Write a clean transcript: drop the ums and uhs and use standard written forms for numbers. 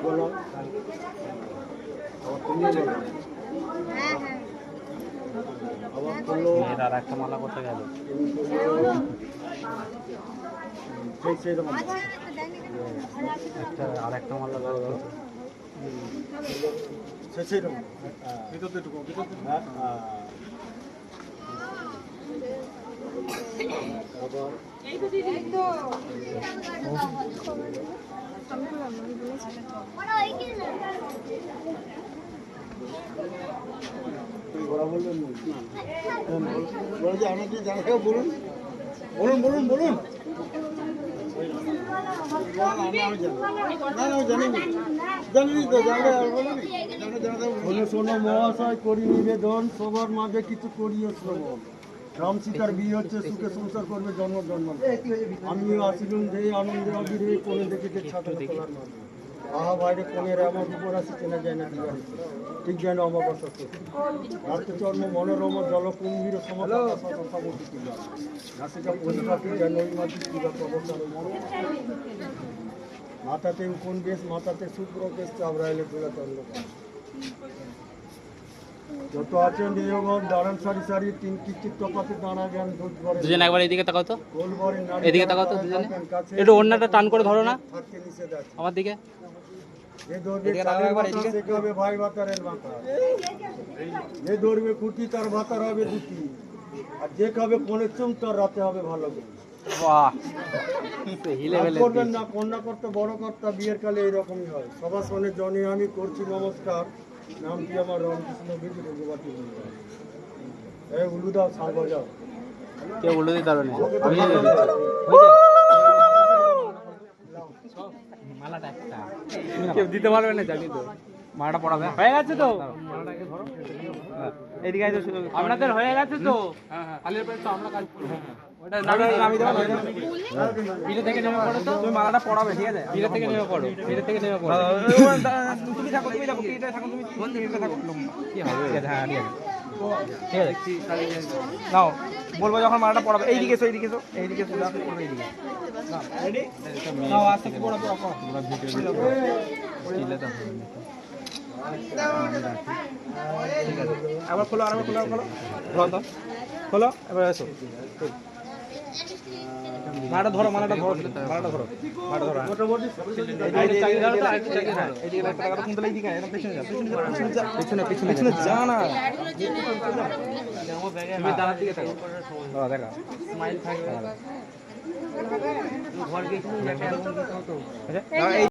বলো তুমি হ্যাঁ হ্যাঁ আবার বললো আর একটা মালা করতে গেল সেই রকম আচ্ছা তো দেয়নি একটা আর একটা মালা লাগতো সেই রকম ভিতরতে ঢুকো হ্যাঁ আবার এই তো দিদি এই তো তুই বলা বলবেন বলো যে আমাকে জানাকে বলুন বলুন বলুন বলুন শোনো মহাশয় করি নিবেদন সবার মাঝে কিছু করিও শ্রবণ রাম সীতার বিয়ে হচ্ছে সুখে সংসার করবে জন্ম জন্ম আমিও আসিলুম যে আনন্দে অবিরে কোনে দেখেছে ছাতা তোলার মাঝে আহা বাইরে কোনের এমন উপর আসি চেনা যায় না দিবারিতে ঠিক যেন অমাবস্যা রাত্রে চর্ম মনোরম জল কুম্ভীর সমস্ত নাসিকা পরিপাটি যেন ওই মাঝে কিবা প্রবসার মাথাতে কোন বেশ মাথাতে শুক্র বেশ চাবড়াইলে তোলা চন্দ্র যত আছেন নিয়মন দাঁড়ান সারি সারি তিন কিচিত তপাতে দাঁড়া জ্ঞান দুধ করে দুজন একবার এদিকে তাকাও তো গোলবরে নারী এদিকে তাকাও তো দুজনে একটু ওড়নাটা টান করে ধরো না থাকতে নিষেধ আছে আমার দিকে যে ধরবে চালের ভাতা সে হবে ভাই ভাতারের ভাতা যে ধরবে কুটি তার ভাতার হবে দুটি আর যে খাবে কোনের চুম তার রাতে হবে ভালো করে বাহ হিলে আর ফেলে করবেন না কন্যা কর্তা বড় কর্তা বিয়ের কালে এইরকমই হয় সবার সঙ্গে জনে আমি করছি নমস্কার নামটি আমার রামকৃষ্ণ বিজু ভগবতী এই উলুদাও সাল বাজাও কেউ বলে দিতে পারবে না আমি মালাটা একটা কেউ দিতে পারবে না জানি তো মালাটা পড়াবে হয়ে গেছে তো মালাটাকে ধরো এদিকে আইছো আপনাদের হয়ে গেছে তো হ্যাঁ হ্যাঁ খালি পরে তো আমরা কাজ করব ওটা নামি দাও ভিড়ে থেকে নেমে পড়ো তো তুমি মালাটা পড়াবে ঠিক আছে ভিড়ে থেকে নেমে পড়ো ভিড়ে থেকে নেমে পড়ো তুমি থাকো কিটা থাকো তুমি কোন দিকে থাকো কি হবে ঠিক আছে হ্যাঁ ঠিক আছে ঠিক আছে নাও বলবো যখন মালাটা পড়াবে এইদিকে এসো এইদিকে এসো এইদিকে এসো দেখো পড়বে এইদিকে না রেডি নাও আস্তে করে পড়াবে পুরো ভিডিও দিলে তো হবে না ঠিক আছে আবার খোলো আবার খোলো খোলো খোলো খোলো এবার এসো মালাটা ধরো মালাটা ধরো মালাটা ধরো মালাটা ধরো পিছনে পিছনে পিছনে যা না তুমি দাঁড়ার দিকে থাকো দেখা স্মাইল থাকবে ঘর গিয়ে